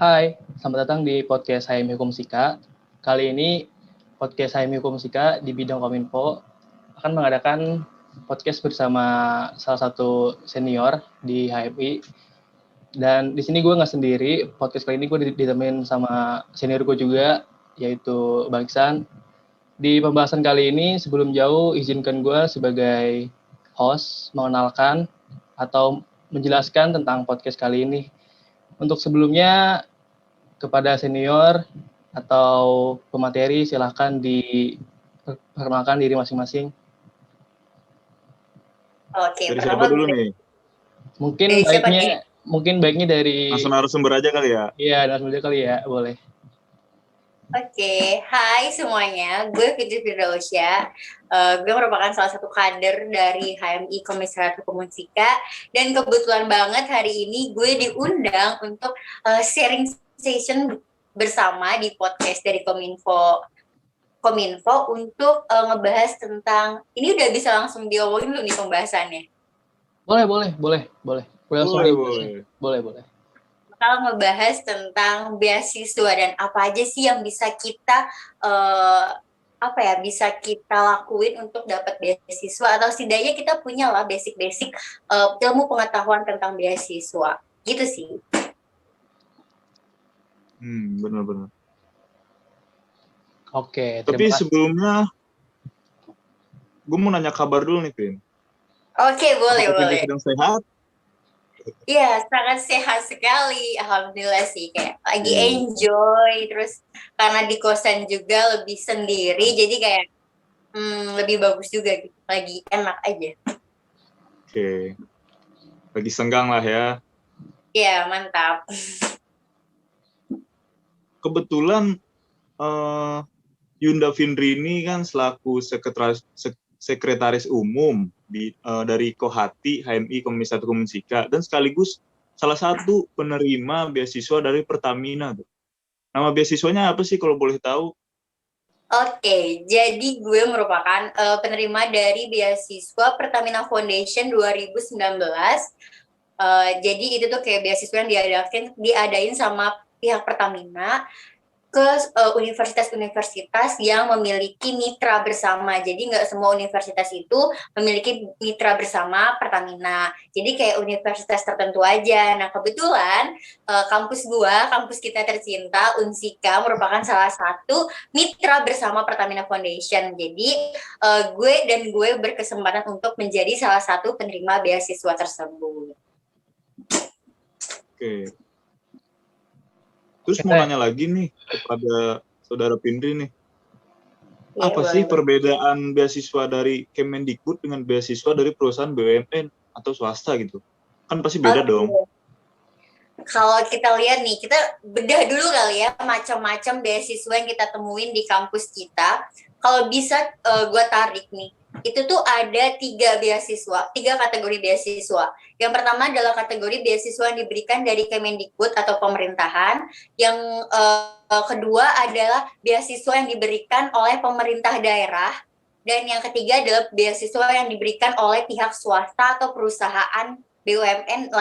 Hai, selamat datang di podcast HMI Hukum Sika. Kali ini podcast HMI Hukum Sika di bidang Kominfo akan mengadakan podcast bersama salah satu senior di HMI. Dan di sini gue nggak sendiri, podcast kali ini gue ditemenin sama senior gue juga, yaitu Bang Iksan. Di pembahasan kali ini, sebelum jauh, izinkan gue sebagai host mengenalkan atau menjelaskan tentang podcast kali ini. Untuk sebelumnya, kepada senior atau pemateri, silahkan diperkenalkan diri masing-masing. Oke, dari siapa dulu nih? Mungkin baiknya dari langsung narasumber aja kali ya? Iya, narasumber kali ya, boleh. Oke, hai semuanya, gue Fitri Firdausya. Gue merupakan salah satu kader dari HMI Komisariat Hukum Unsika, dan kebetulan banget hari ini gue diundang untuk sharing session bersama di podcast dari Kominfo untuk ngebahas tentang, ini udah bisa langsung diomongin dulu nih pembahasannya. Boleh. Kalau ngebahas tentang beasiswa dan apa aja sih yang bisa kita bisa kita lakuin untuk dapat beasiswa, atau setidaknya kita punya lah basic ilmu pengetahuan tentang beasiswa gitu sih. Benar. Oke, tapi sebelumnya gue mau nanya kabar dulu nih, Vin. Oke, boleh. Sedang sehat? Iya, sangat sehat sekali. Alhamdulillah sih, kayak lagi enjoy. Terus karena di kosan juga lebih sendiri, jadi kayak lebih bagus juga gitu. Lagi enak aja. Oke. Lagi senggang lah ya. Iya, mantap. Kebetulan Yunda Findri ini kan selaku sekretaris umum dari Kohati HMI Komisariat Hukum Unsika, dan sekaligus salah satu penerima beasiswa dari Pertamina. Nama beasiswanya apa sih kalau boleh tahu? Oke, jadi gue merupakan penerima dari beasiswa Pertamina Foundation 2019. Jadi itu tuh kayak beasiswa yang diadain sama pihak Pertamina ke universitas-universitas yang memiliki mitra bersama. Jadi nggak semua universitas itu memiliki mitra bersama Pertamina. Jadi kayak universitas tertentu aja. Nah, kebetulan kampus kita tercinta, Unsika, merupakan salah satu mitra bersama Pertamina Foundation. Jadi gue berkesempatan untuk menjadi salah satu penerima beasiswa tersebut. Oke. Terus mau nanya lagi nih kepada Saudara Findri nih. Apa sih perbedaan beasiswa dari Kemendikbud dengan beasiswa dari perusahaan BUMN atau swasta gitu? Kan pasti beda dong. Kalau kita lihat nih, kita bedah dulu kali ya macam-macam beasiswa yang kita temuin di kampus kita. Kalau bisa gue tarik nih, itu tuh ada 3 kategori beasiswa. Yang pertama adalah kategori beasiswa yang diberikan dari Kemendikbud atau pemerintahan. Yang kedua adalah beasiswa yang diberikan oleh pemerintah daerah. Dan yang ketiga adalah beasiswa yang diberikan oleh pihak swasta atau perusahaan BUMN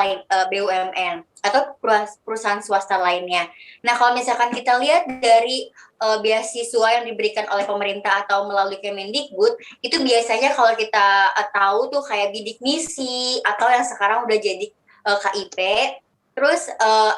atau perusahaan swasta lainnya. Nah, kalau misalkan kita lihat dari beasiswa yang diberikan oleh pemerintah atau melalui Kemendikbud, itu biasanya kalau kita tahu tuh kayak bidik misi atau yang sekarang udah jadi KIP. Terus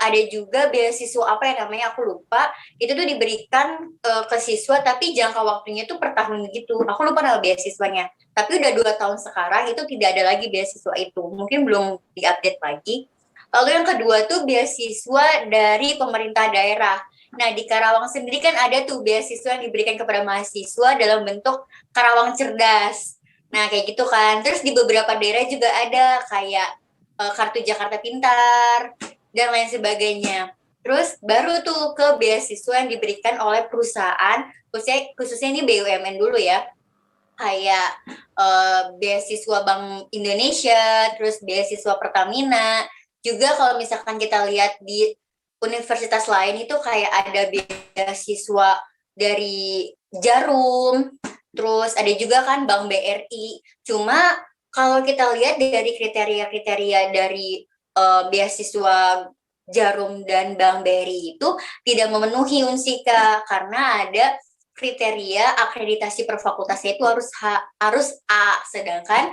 ada juga beasiswa apa yang namanya aku lupa, itu tuh diberikan ke siswa tapi jangka waktunya tuh per tahun gitu. Aku lupa nama beasiswanya. Tapi udah 2 tahun sekarang itu tidak ada lagi beasiswa itu. Mungkin belum diupdate lagi. Lalu yang kedua tuh beasiswa dari pemerintah daerah. Nah, di Karawang sendiri kan ada tuh beasiswa yang diberikan kepada mahasiswa dalam bentuk Karawang Cerdas. Nah, kayak gitu kan. Terus di beberapa daerah juga ada kayak Kartu Jakarta Pintar dan lain sebagainya. Terus baru tuh ke beasiswa yang diberikan oleh perusahaan, khususnya ini BUMN dulu ya, kayak beasiswa Bank Indonesia, terus beasiswa Pertamina. Juga kalau misalkan kita lihat di universitas lain itu kayak ada beasiswa dari Jarum, terus ada juga kan Bank BRI. Cuma kalau kita lihat dari kriteria-kriteria dari beasiswa Jarum dan Bank BRI itu tidak memenuhi Unsika karena ada kriteria akreditasi per fakultasnya itu harus A, sedangkan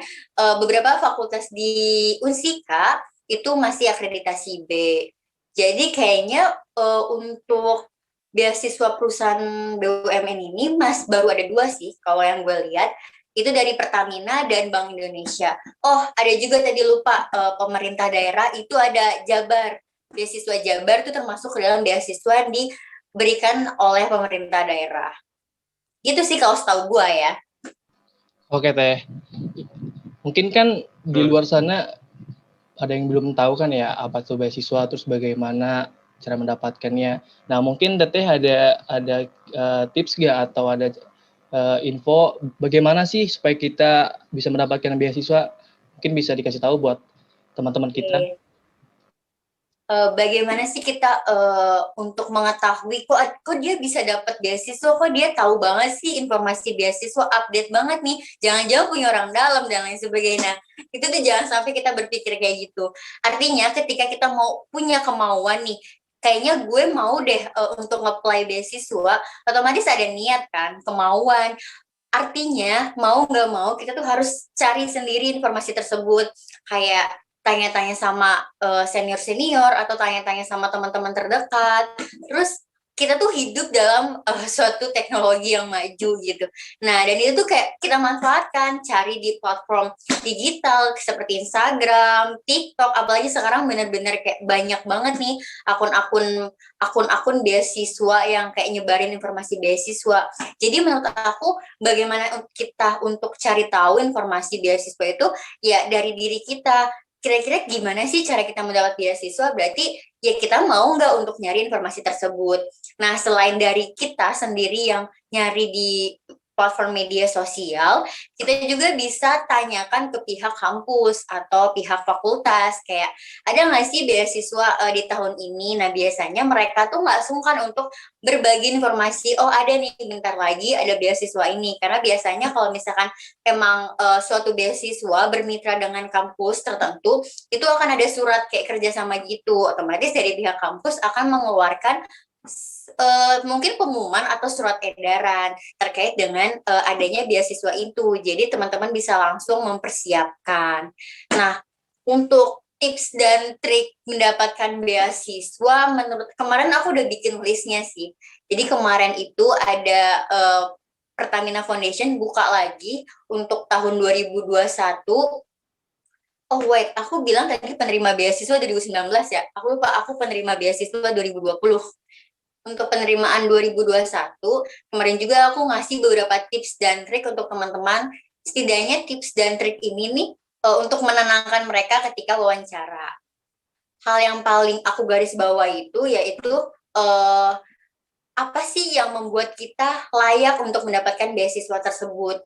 beberapa fakultas di Unsika itu masih akreditasi B. Jadi kayaknya untuk beasiswa perusahaan BUMN ini baru ada 2 sih kalau yang gue lihat, itu dari Pertamina dan Bank Indonesia. Oh, ada juga tadi lupa, pemerintah daerah itu ada Jabar. Beasiswa Jabar itu termasuk ke dalam beasiswa yang diberikan oleh pemerintah daerah. Gitu sih kalau setahu gue ya. Oke Teh, mungkin kan di luar sana ada yang belum tahu kan ya apa tuh beasiswa, terus bagaimana cara mendapatkannya. Nah mungkin Teteh ada tips nggak atau ada info bagaimana sih supaya kita bisa mendapatkan beasiswa, mungkin bisa dikasih tahu buat teman-teman kita. Bagaimana sih kita untuk mengetahui kok dia bisa dapat beasiswa, kok dia tahu banget sih informasi beasiswa, update banget nih, jangan-jangan punya orang dalam dan lain sebagainya. Itu tuh jangan sampai kita berpikir kayak gitu. Artinya ketika kita mau punya kemauan nih, kayaknya gue mau deh untuk nge-apply beasiswa, otomatis ada niat kan, kemauan. Artinya mau nggak mau kita tuh harus cari sendiri informasi tersebut, kayak tanya-tanya sama senior-senior atau tanya-tanya sama teman-teman terdekat. Terus kita tuh hidup dalam suatu teknologi yang maju gitu. Nah, dan itu tuh kayak kita manfaatkan, cari di platform digital seperti Instagram, TikTok, apalagi sekarang benar-benar kayak banyak banget nih akun-akun beasiswa yang kayak nyebarin informasi beasiswa. Jadi menurut aku bagaimana kita untuk cari tahu informasi beasiswa itu ya dari diri kita. Kira-kira gimana sih cara kita mendapat beasiswa? Berarti ya kita mau nggak untuk nyari informasi tersebut. Nah, selain dari kita sendiri yang nyari di platform media sosial, kita juga bisa tanyakan ke pihak kampus atau pihak fakultas, kayak ada nggak sih beasiswa di tahun ini? Nah, biasanya mereka tuh nggak sungkan untuk berbagi informasi, oh ada nih bentar lagi ada beasiswa ini, karena biasanya kalau misalkan emang suatu beasiswa bermitra dengan kampus tertentu, itu akan ada surat kayak kerjasama gitu, otomatis dari pihak kampus akan mengeluarkan mungkin pengumuman atau surat edaran terkait dengan adanya beasiswa itu. Jadi teman-teman bisa langsung mempersiapkan. Nah, untuk tips dan trik mendapatkan beasiswa, menurut kemarin aku udah bikin listnya sih. Jadi kemarin itu ada Pertamina Foundation buka lagi untuk tahun 2021. Oh wait, aku bilang tadi penerima beasiswa 2019 ya. Aku lupa, aku penerima beasiswa 2020. Untuk penerimaan 2021, kemarin juga aku ngasih beberapa tips dan trik untuk teman-teman. Setidaknya tips dan trik ini nih untuk menenangkan mereka ketika wawancara. Hal yang paling aku garis bawah itu yaitu apa sih yang membuat kita layak untuk mendapatkan beasiswa tersebut.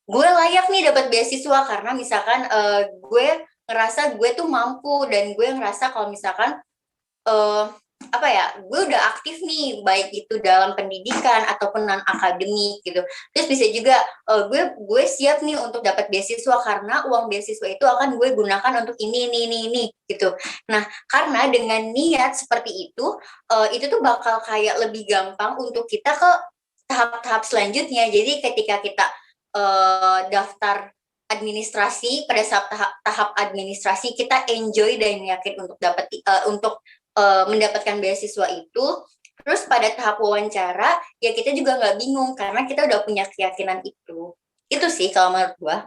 Gue layak nih dapat beasiswa karena misalkan gue ngerasa gue tuh mampu, dan gue ngerasa kalau misalkan gue udah aktif nih, baik itu dalam pendidikan ataupun non akademik gitu. Terus bisa juga gue siap nih untuk dapat beasiswa karena uang beasiswa itu akan gue gunakan untuk ini gitu. Nah, karena dengan niat seperti itu tuh bakal kayak lebih gampang untuk kita ke tahap-tahap selanjutnya. Jadi ketika kita daftar administrasi, pada saat tahap administrasi kita enjoy dan yakin untuk dapat mendapatkan beasiswa itu. Terus pada tahap wawancara ya kita juga nggak bingung karena kita udah punya keyakinan itu sih kalau menurut gua.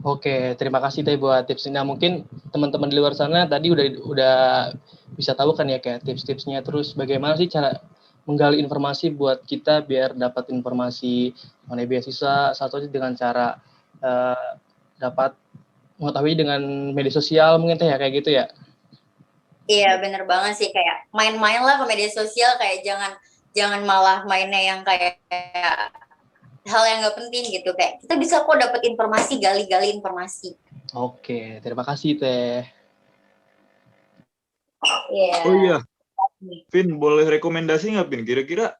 Oke, terima kasih Teh buat tipsnya. Mungkin teman-teman di luar sana tadi udah bisa tahu kan ya kayak tips-tipsnya. Terus bagaimana sih cara menggali informasi buat kita biar dapat informasi mengenai beasiswa, satunya dengan cara dapat mengetahui dengan media sosial mungkin Teh ya, kayak gitu ya. Iya, bener banget sih, kayak main-main lah ke media sosial, kayak jangan malah mainnya yang kayak hal yang nggak penting gitu, kayak kita bisa kok dapat informasi, gali-gali informasi. Oke, terima kasih Teh. Yeah. Oh iya, Vin, boleh rekomendasi nggak, Vin? Kira-kira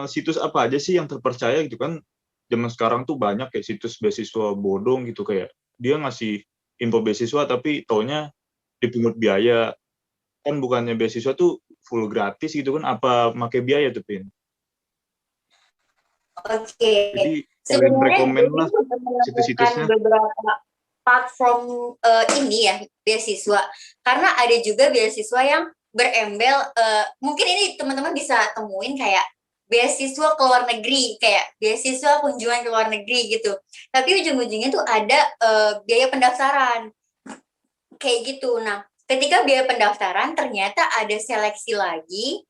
situs apa aja sih yang terpercaya gitu kan? Zaman sekarang tuh banyak kayak situs beasiswa bodong gitu, kayak dia ngasih info beasiswa tapi taunya dipungut biaya. Kan bukannya beasiswa tuh full gratis gitu kan, apa pakai biaya tuh, Pin? Oke, Jadi kalian sebenarnya rekomen gue lah juga menemukan situs-situsnya. beberapa platform ini ya beasiswa, karena ada juga beasiswa yang berembel, mungkin ini teman-teman bisa temuin kayak beasiswa ke luar negeri, kayak beasiswa kunjungan ke luar negeri gitu. Tapi ujung-ujungnya tuh ada biaya pendaftaran kayak gitu. Nah, ketika biaya pendaftaran ternyata ada seleksi lagi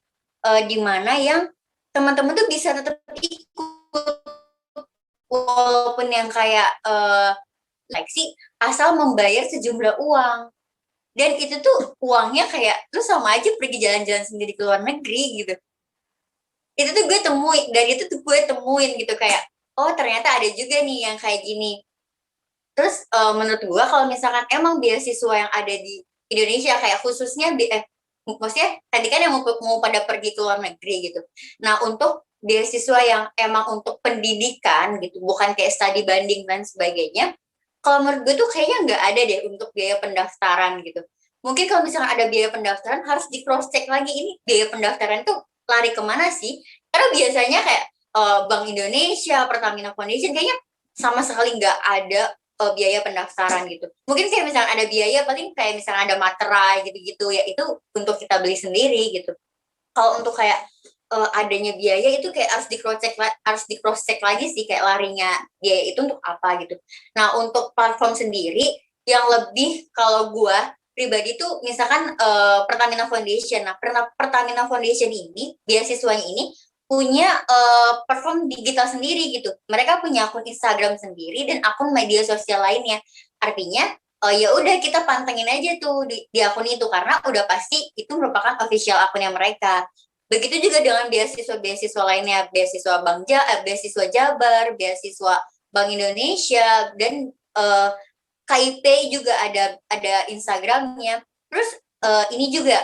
di mana yang teman-teman tuh bisa tetap ikut walaupun yang kayak seleksi asal membayar sejumlah uang. Dan itu tuh uangnya kayak lu sama aja pergi jalan-jalan sendiri ke luar negeri gitu. Itu tuh gue temuin, dari itu tuh gue temuin gitu kayak, oh ternyata ada juga nih yang kayak gini. Terus menurut gue kalau misalkan emang beasiswa yang ada di Indonesia kayak khususnya maksudnya tadi kan yang mau pada pergi ke luar negeri gitu. Nah untuk beasiswa yang emang untuk pendidikan gitu, bukan kayak studi banding dan sebagainya. Kalau menurut gue tuh kayaknya nggak ada deh untuk biaya pendaftaran gitu. Mungkin kalau misalnya ada biaya pendaftaran harus di cross check lagi ini biaya pendaftaran tuh lari kemana sih? Karena biasanya kayak Bank Indonesia, Pertamina Foundation kayaknya sama sekali nggak ada biaya pendaftaran gitu. Mungkin kayak misalnya ada biaya paling kayak misalnya ada materai gitu-gitu ya itu untuk kita beli sendiri gitu. Kalau untuk kayak adanya biaya itu kayak harus di cross check lagi sih kayak larinya biaya itu untuk apa gitu. Nah untuk platform sendiri yang lebih kalau gua pribadi tuh misalkan Pertamina Foundation. Nah Pertamina Foundation ini beasiswanya ini punya platform digital sendiri gitu. Mereka punya akun Instagram sendiri dan akun media sosial lainnya. Artinya ya udah kita pantengin aja tuh di akun itu karena udah pasti itu merupakan official akunnya mereka. Begitu juga dengan beasiswa-beasiswa lainnya, beasiswa Jabar, beasiswa Bank Indonesia dan KIP juga ada Instagramnya. Terus ini juga,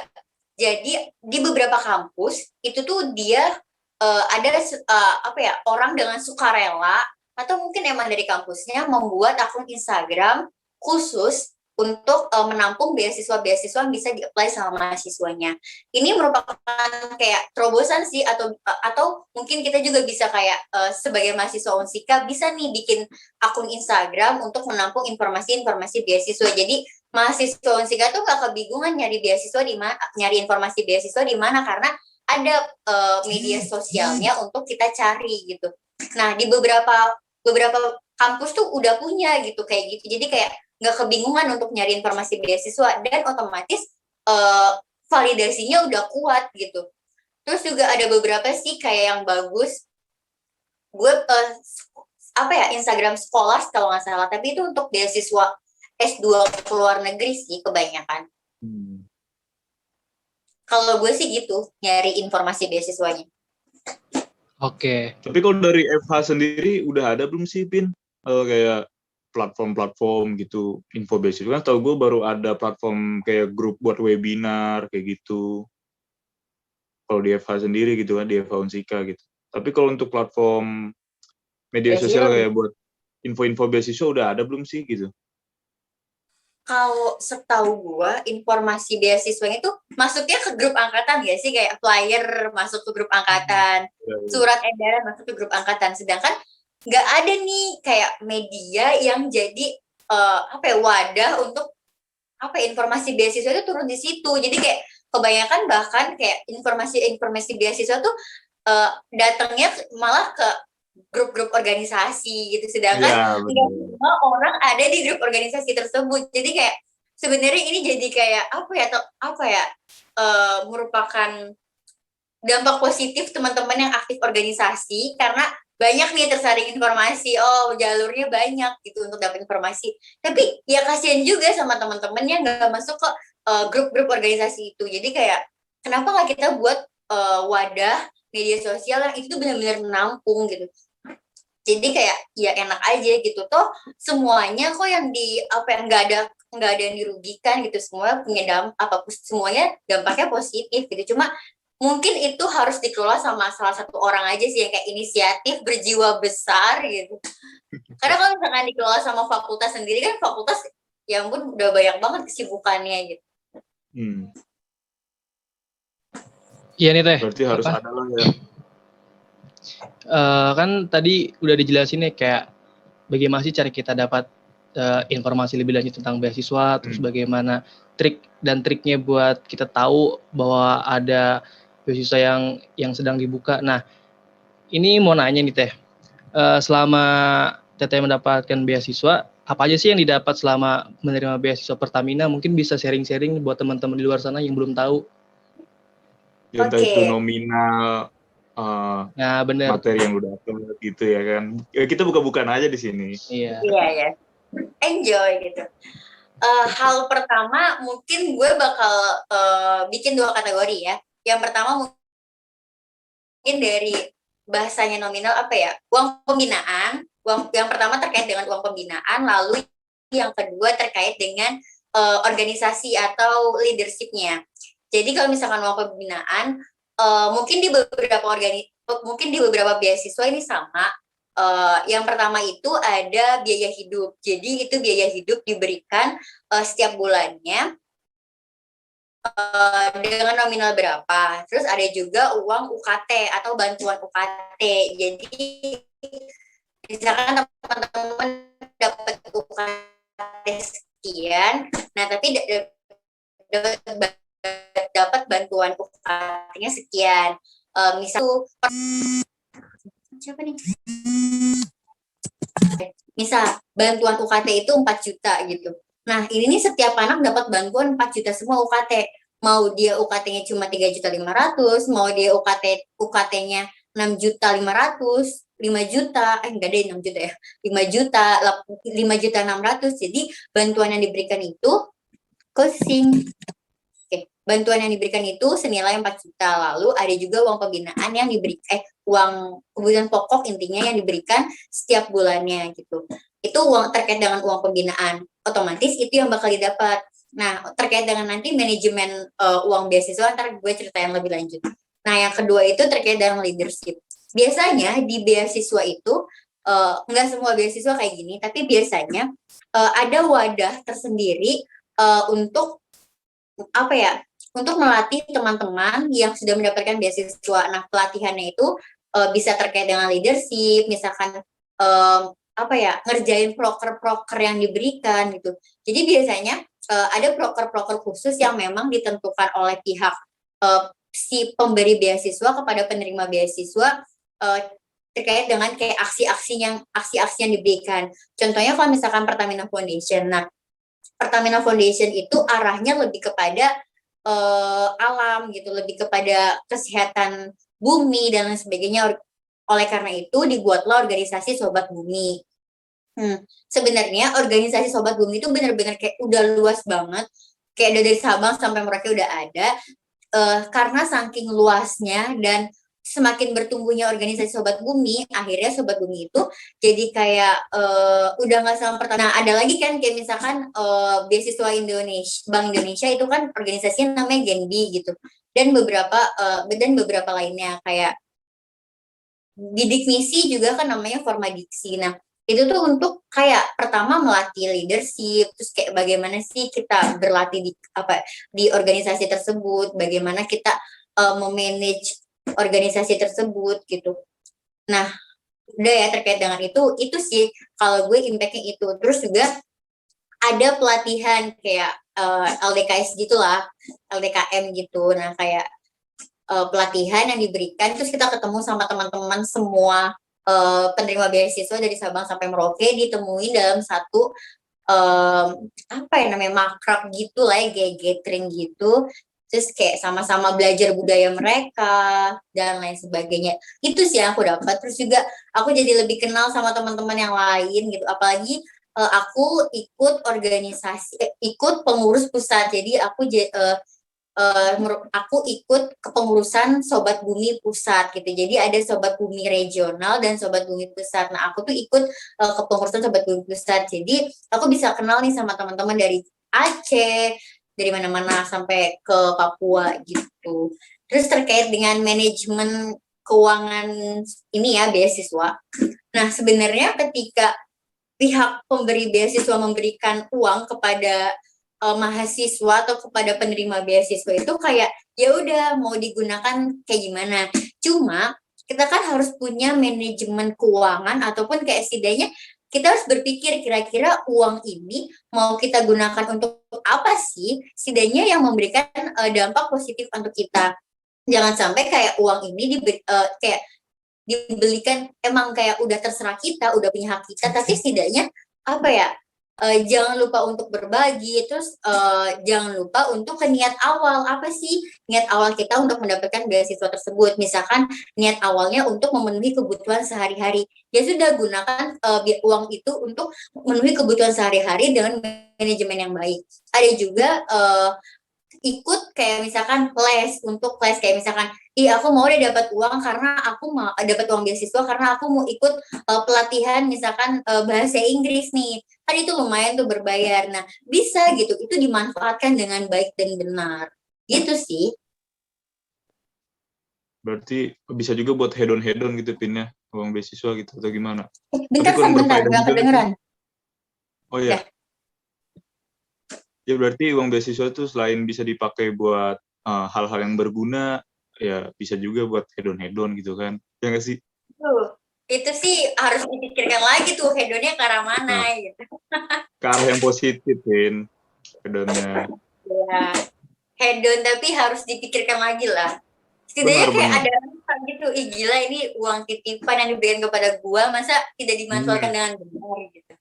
jadi di beberapa kampus itu tuh dia ada apa ya orang dengan sukarela atau mungkin emang dari kampusnya membuat akun Instagram khusus untuk menampung beasiswa-beasiswa yang bisa di-apply sama mahasiswanya. Ini merupakan kayak terobosan sih atau mungkin kita juga bisa kayak sebagai mahasiswa Unsika bisa nih bikin akun Instagram untuk menampung informasi-informasi beasiswa. Jadi mahasiswa Unsika tuh gak kebingungan nyari beasiswa di mana, nyari informasi beasiswa di mana karena ada media sosialnya untuk kita cari gitu. Nah di beberapa kampus tuh udah punya gitu kayak gitu. Jadi kayak nggak kebingungan untuk nyari informasi beasiswa dan otomatis validasinya udah kuat gitu. Terus juga ada beberapa sih kayak yang bagus. Gue apa ya Instagram Scholars kalau nggak salah, tapi itu untuk beasiswa S2 ke luar negeri sih kebanyakan. Kalau gue sih gitu nyari informasi beasiswanya. Oke. Tapi kalau dari FH sendiri udah ada belum sih, Pin? Kayak platform-platform gitu, info beasiswa. Kan tau gue baru ada platform kayak grup buat webinar, kayak gitu. Kalau di FH sendiri gitu kan, di FH Unsika gitu. Tapi kalau untuk platform media sosial kayak buat info-info beasiswa udah ada belum sih gitu? Kalau setahu gue informasi beasiswanya itu masuknya ke grup angkatan ya sih, kayak flyer masuk ke grup angkatan, surat edaran masuk ke grup angkatan. Sedangkan nggak ada nih kayak media yang jadi apa ya wadah untuk apa ya, informasi beasiswa itu turun di situ. Jadi kayak kebanyakan bahkan kayak informasi beasiswa tuh datangnya malah ke grup-grup organisasi gitu, sedangkan nggak semua orang ada di grup organisasi tersebut. Jadi kayak sebenarnya ini jadi kayak apa ya merupakan dampak positif teman-teman yang aktif organisasi karena banyak nih tersaring informasi, jalurnya banyak gitu untuk dapat informasi. Tapi ya kasihan juga sama teman-teman yang nggak masuk ke grup-grup organisasi itu. Jadi kayak kenapa nggak kita buat wadah media sosial yang itu benar-benar menampung gitu. Jadi kayak ya enak aja gitu, toh semuanya kok yang nggak ada yang dirugikan gitu, semua punya semuanya dampaknya positif gitu. Cuma mungkin itu harus dikelola sama salah satu orang aja sih yang kayak inisiatif berjiwa besar gitu. Karena kalau misalkan dikelola sama fakultas sendiri kan fakultas ya ampun udah banyak banget kesibukannya gitu. Iya nih Teh. Berarti harus ada lah ya. Kan tadi udah dijelasin nih kayak bagaimana sih cara kita dapat informasi lebih lanjut tentang beasiswa, terus bagaimana trik dan triknya buat kita tahu bahwa ada beasiswa yang sedang dibuka. Nah, ini mau nanya nih Teh, selama Teteh mendapatkan beasiswa, apa aja sih yang didapat selama menerima beasiswa Pertamina? Mungkin bisa sharing-sharing buat teman-teman di luar sana yang belum tahu. Entah itu nominal, Nah, bener. materi yang udah dapat gitu ya kan. Ya, kita buka-bukaan aja di sini. Iya ya. Enjoy gitu. Hal pertama mungkin gue bakal bikin 2 kategori ya. Yang pertama mungkin dari bahasanya nominal apa ya? Uang pembinaan. Yang pertama terkait dengan uang pembinaan, lalu yang kedua terkait dengan organisasi atau leadership-nya. Jadi kalau misalkan uang pembinaan, mungkin di beberapa beasiswa ini sama. Yang pertama itu ada biaya hidup. Jadi itu biaya hidup diberikan setiap bulannya dengan nominal berapa. Terus ada juga uang UKT atau bantuan UKT. Jadi misalkan teman-teman dapat UKT sekian, nah tapi dapat bantuan UKT-nya sekian. Misal siapa nih? Misal bantuan UKT itu 4 juta gitu. Nah, ini nih setiap anak dapat bantuan 4 juta semua UKT. Mau dia UKT-nya cuma 3.500.000, mau dia UKT-nya 6.500.000, 5 juta, enggak deh 6 juta ya. 5 juta, 5.600.000. Jadi bantuan yang diberikan itu bantuan yang diberikan itu senilai 4 juta. Lalu ada juga uang pembinaan yang diberikan uang kebutuhan pokok intinya yang diberikan setiap bulannya gitu. Itu uang terkait dengan uang pembinaan. Otomatis itu yang bakal didapat. Nah, terkait dengan nanti manajemen uang beasiswa ntar gue ceritain lebih lanjut. Nah, yang kedua itu terkait dengan leadership. Biasanya di beasiswa itu nggak semua beasiswa kayak gini, tapi biasanya ada wadah tersendiri untuk apa ya? Untuk melatih teman-teman yang sudah mendapatkan beasiswa. Nah, pelatihannya itu bisa terkait dengan leadership, misalkan ngerjain proker-proker yang diberikan gitu. Jadi biasanya ada proker-proker khusus yang memang ditentukan oleh pihak si pemberi beasiswa kepada penerima beasiswa terkait dengan kayak aksi-aksi yang diberikan. Contohnya kalau misalkan Pertamina Foundation. Nah, Pertamina Foundation itu arahnya lebih kepada alam gitu, lebih kepada kesehatan bumi dan lain sebagainya. Oleh karena itu dibuatlah organisasi Sobat Bumi. Sebenarnya organisasi Sobat Bumi itu benar-benar kayak udah luas banget, kayak dari Sabang sampai Merauke udah ada. Karena saking luasnya dan semakin bertumbuhnya organisasi Sobat Bumi, akhirnya Sobat Bumi itu jadi kayak udah nggak sama Pertamina. Nah, ada lagi kan kayak misalkan beasiswa Bank Indonesia itu kan organisasinya namanya Genbi gitu, dan beberapa lainnya kayak Bidik Misi juga kan namanya Formadiksi. Nah, itu tuh untuk kayak pertama melatih leadership, terus kayak bagaimana sih kita berlatih di organisasi tersebut, bagaimana kita memanage organisasi tersebut gitu. Nah, udah ya terkait dengan itu sih kalau gue impact-nya itu. Terus juga ada pelatihan kayak LDKS gitulah, LDKM gitu. Nah, kayak pelatihan yang diberikan, terus kita ketemu sama teman-teman semua penerima beasiswa dari Sabang sampai Merauke, ditemuin dalam satu makrab gitu lah ya, kayak gathering gitu. Terus kayak sama-sama belajar budaya mereka dan lain sebagainya. Itu sih yang aku dapat. Terus juga aku jadi lebih kenal sama teman-teman yang lain gitu. Apalagi aku ikut pengurus pusat. Jadi aku ikut kepengurusan Sobat Bumi Pusat gitu. Jadi ada Sobat Bumi Regional dan Sobat Bumi Pusat. Nah, aku tuh ikut kepengurusan Sobat Bumi Pusat. Jadi aku bisa kenal nih sama teman-teman dari Aceh, dari mana-mana sampai ke Papua gitu. terus terkait dengan manajemen keuangan ini ya beasiswa. Nah sebenarnya ketika pihak pemberi beasiswa memberikan uang kepada mahasiswa atau kepada penerima beasiswa itu kayak ya udah mau digunakan kayak gimana. Cuma kita kan harus punya manajemen keuangan ataupun kayak setidaknya kita harus berpikir kira-kira uang ini mau kita gunakan untuk apa sih, setidaknya yang memberikan dampak positif untuk kita. Jangan sampai kayak uang ini kayak dibelikan emang kayak udah terserah kita, udah punya hak kita, tapi setidaknya apa ya, jangan lupa untuk berbagi, terus jangan lupa untuk ke niat awal, apa sih niat awal kita untuk mendapatkan beasiswa tersebut. Misalkan niat awalnya untuk memenuhi kebutuhan sehari-hari, ya sudah gunakan uang itu untuk memenuhi kebutuhan sehari-hari dengan manajemen yang baik. Ada juga ikut kayak misalkan untuk les kayak misalkan aku mau deh dapat uang karena aku mau dapat uang beasiswa karena aku mau ikut pelatihan misalkan bahasa Inggris nih, kan itu lumayan tuh berbayar. Nah bisa gitu, itu dimanfaatkan dengan baik dan benar gitu sih. Berarti bisa juga buat hedon-hedon gitu pinnya uang beasiswa gitu atau gimana? Bentar nggak kedengeran. Oh iya. Ya berarti uang beasiswa itu selain bisa dipakai buat hal-hal yang berguna, ya bisa juga buat hedon-hedon gitu kan. Ya nggak sih? Itu sih harus dipikirkan lagi tuh hedonnya ke arah mana gitu. Ke arah yang positif, Vin. Hedonnya. Ya, hedon tapi harus dipikirkan lagi lah. Setidaknya kayak ada gitu, gila ini uang titipan yang diberikan kepada gua, masa tidak dimanfaatkan dengan benar gitu.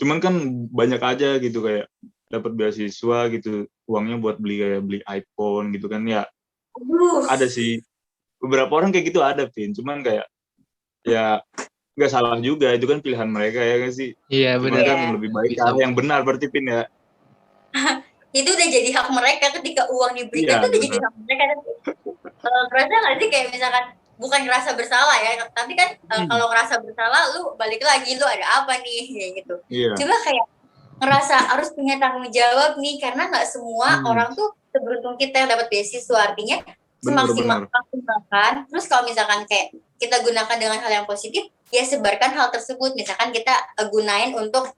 Cuman kan banyak aja gitu kayak dapat beasiswa gitu, uangnya buat beli iPhone gitu kan ya. Ada sih beberapa orang kayak gitu ada, Vin. Cuman kayak ya nggak salah juga, itu kan pilihan mereka ya nggak sih? Iya benar. Kan lebih baik yang benar berarti, Vin ya. Itu udah jadi hak mereka ketika uang diberikan, itu udah jadi hak mereka. Ngerasa nggak sih kayak misalkan bukan ngerasa bersalah ya, tapi kan kalau ngerasa bersalah lu balik lagi, lu ada apa nih kayak gitu. Coba kayak ngerasa harus punya tanggung jawab nih, karena nggak semua orang tuh seberuntung kita yang dapat beasiswa. Artinya semaksimalkan. Terus kalau misalkan kayak kita gunakan dengan hal yang positif, ya sebarkan hal tersebut. Misalkan kita gunain untuk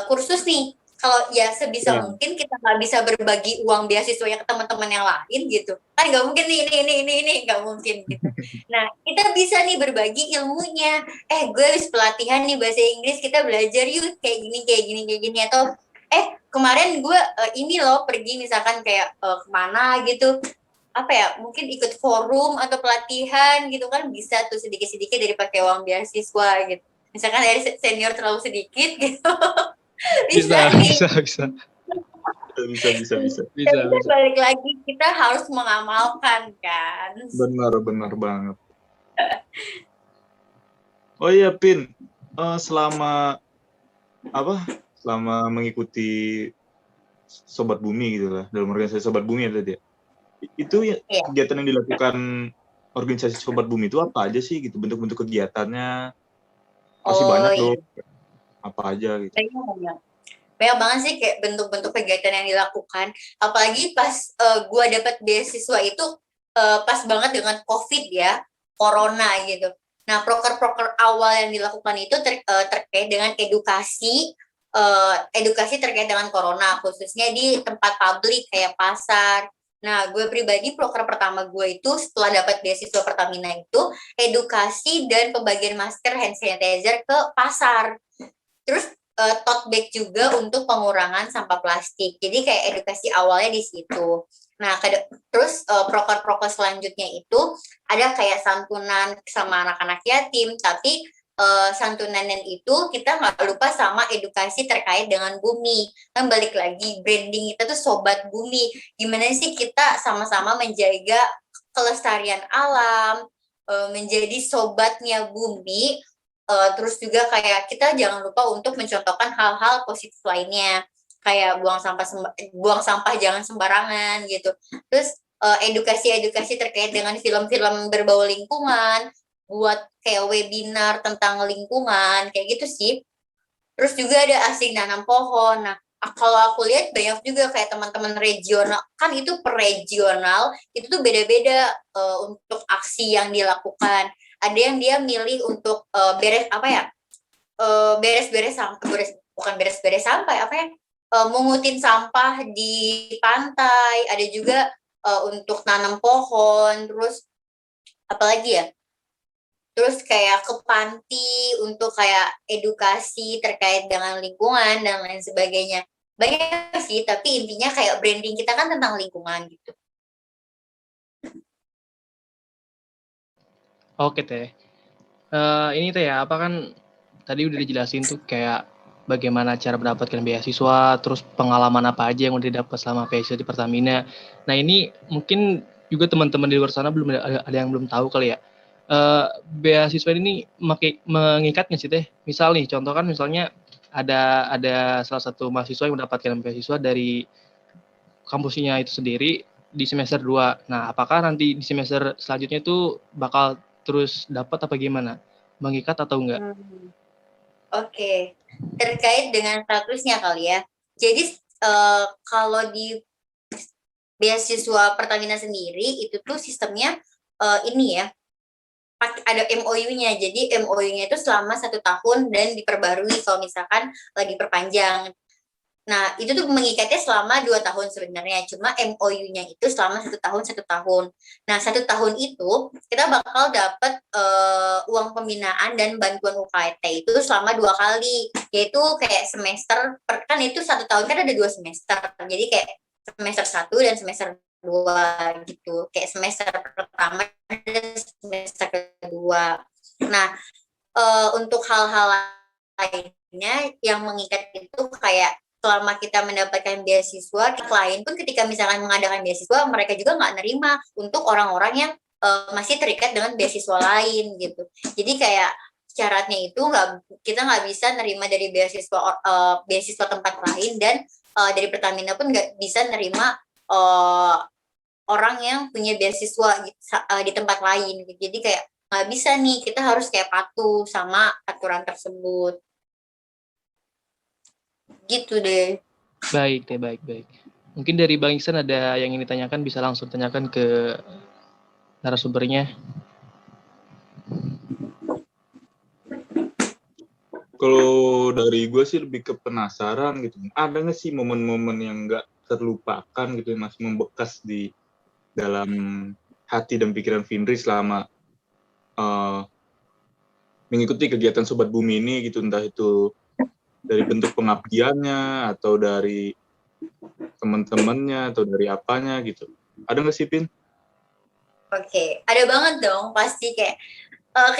kursus nih. Kalau ya sebisa mungkin kita nggak bisa berbagi uang beasiswanya ke teman-teman yang lain gitu, kan nggak mungkin nih ini nggak mungkin gitu. Nah kita bisa nih berbagi ilmunya, gue habis pelatihan nih bahasa Inggris, kita belajar yuk kayak gini atau kemarin gue ini loh pergi misalkan kayak kemana gitu, apa ya, mungkin ikut forum atau pelatihan gitu kan, bisa tuh sedikit-sedikit dari pakai uang beasiswa gitu. Misalkan dari senior terlalu sedikit gitu. bisa. Balik lagi kita harus mengamalkan kan. Benar banget. Oh iya, Pin, selama mengikuti Sobat Bumi gitu lah, dalam organisasi Sobat Bumi ya tadi ya, itu kegiatan yang dilakukan organisasi Sobat Bumi itu apa aja sih gitu, bentuk-bentuk kegiatannya? Pasti banyak dong. Apa aja gitu. Banyak banget sih kayak bentuk-bentuk kegiatan yang dilakukan, apalagi pas gue dapat beasiswa itu pas banget dengan COVID ya, corona gitu. Nah proker-proker awal yang dilakukan itu terkait dengan edukasi terkait dengan corona, khususnya di tempat publik kayak pasar. Nah, gue pribadi proker pertama gue itu setelah dapat beasiswa Pertamina itu edukasi dan pembagian masker hand sanitizer ke pasar. Terus tote bag juga untuk pengurangan sampah plastik. Jadi kayak edukasi awalnya di situ. Nah, terus proker-proker selanjutnya itu ada kayak santunan sama anak-anak yatim, tapi santunan itu kita nggak lupa sama edukasi terkait dengan bumi. Kan balik lagi branding kita tuh Sobat Bumi. Gimana sih kita sama-sama menjaga kelestarian alam, menjadi sobatnya bumi. Terus juga kayak kita jangan lupa untuk mencontohkan hal-hal positif lainnya, kayak buang sampah jangan sembarangan gitu. Terus edukasi terkait dengan film-film berbau lingkungan, buat kayak webinar tentang lingkungan kayak gitu sih. Terus juga ada asik nanam pohon. Nah kalau aku lihat banyak juga kayak teman-teman regional, kan itu per regional itu tuh beda-beda untuk aksi yang dilakukan. Ada yang dia milih untuk beres-beres sampah, bukan beres-beres sampah, mungutin sampah di pantai. Ada juga untuk nanam pohon, terus apalagi ya, terus kayak ke panti untuk kayak edukasi terkait dengan lingkungan dan lain sebagainya. Banyak sih, tapi intinya kayak branding kita kan tentang lingkungan gitu. Oke teh. Ini teh ya, apa kan tadi udah dijelasin tuh kayak bagaimana cara mendapatkan beasiswa, terus pengalaman apa aja yang udah didapat selama beasiswa di Pertamina. Nah ini mungkin juga teman-teman di luar sana belum ada yang belum tahu kali ya. Beasiswa ini mengikat nggak sih teh? Misal nih, contoh kan misalnya ada salah satu mahasiswa yang mendapatkan beasiswa dari kampusnya itu sendiri di semester 2. Nah, apakah nanti di semester selanjutnya itu bakal terus dapat apa gimana? Mengikat atau enggak? Oke. Terkait dengan statusnya kali ya. Jadi kalau di beasiswa Pertamina sendiri itu tuh sistemnya ini ya, ada MOU-nya. Jadi MOU-nya itu selama 1 tahun dan diperbarui kalau misalkan lagi perpanjang. Nah, itu tuh mengikatnya selama 2 tahun sebenarnya. Cuma MOU-nya itu selama 1 tahun, 1 tahun. Nah, 1 tahun itu kita bakal dapat uang pembinaan dan bantuan UKT itu selama 2 kali. Yaitu kayak semester, kan itu 1 tahun kan ada 2 semester. Jadi kayak semester 1 dan semester 2 gitu. Kayak semester pertama dan semester kedua. Nah, untuk hal-hal lainnya yang mengikat itu kayak selama kita mendapatkan beasiswa, klien pun ketika misalkan mengadakan beasiswa, mereka juga nggak nerima untuk orang-orang yang masih terikat dengan beasiswa lain gitu. Jadi kayak syaratnya itu kita nggak bisa nerima dari beasiswa tempat lain, dan dari Pertamina pun nggak bisa nerima orang yang punya beasiswa di tempat lain gitu. Jadi kayak nggak bisa nih, kita harus kayak patuh sama aturan tersebut. Gitu deh. Baik. Mungkin dari Bang Iksan ada yang ingin ditanyakan, bisa langsung tanyakan ke narasumbernya. Kalau dari gue sih lebih ke penasaran gitu. Ada nggak sih momen-momen yang nggak terlupakan gitu, yang masih membekas di dalam hati dan pikiran Findri selama mengikuti kegiatan Sobat Bumi ini gitu, entah itu dari bentuk pengabdiannya atau dari teman-temannya atau dari apanya gitu. Ada nggak sih, Pin? Oke, ada banget dong. Pasti kayak